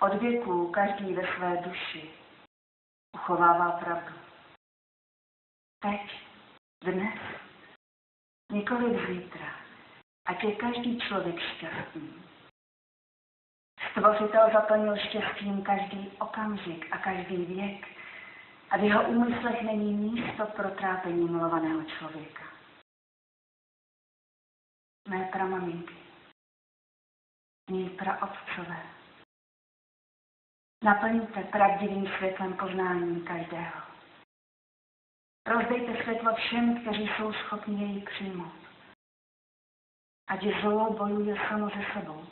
Od věků každý ve své duši uchovává pravdu. Teď, dnes, nikoliv zítra, ať je každý člověk šťastný. Stvořitel zaplnil štěstím každý okamžik a každý věk a v jeho úmyslech není místo pro trápení milovaného člověka. Mé pramaminky, mí praotcové, naplňte pravdivým světlem poznání každého. Rozdejte světlo všem, kteří jsou schopni jej přijmout. Ať zlo bojuje samo se sebou,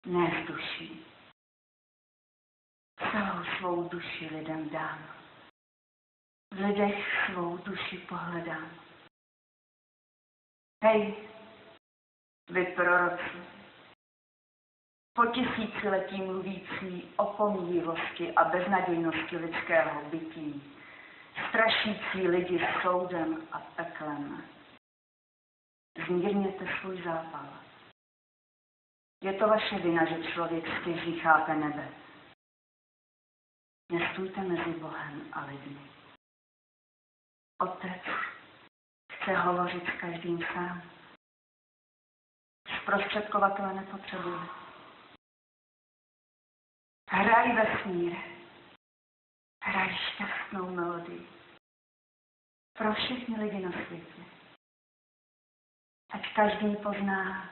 ne s duší. Celou svou duši lidem dám. V lidech svou duši pohledám. Hej, vy proroci, po tisíciletí mluvící o pomíjivosti a beznadějnosti lidského bytí, strašící lidi soudem a peklem. Zmírněte svůj zápal. Je to vaše vina, že člověk stěží chápe nebe. Nestůjte mezi Bohem a lidmi. Otec chce hovořit s každým sám. Zprostředkovatele nepotřebuje. Hraj vesmíre. Hraj šťastnou melodii. Pro všechny lidi na světě. Ať každý pozná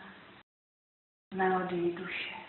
melodii duše.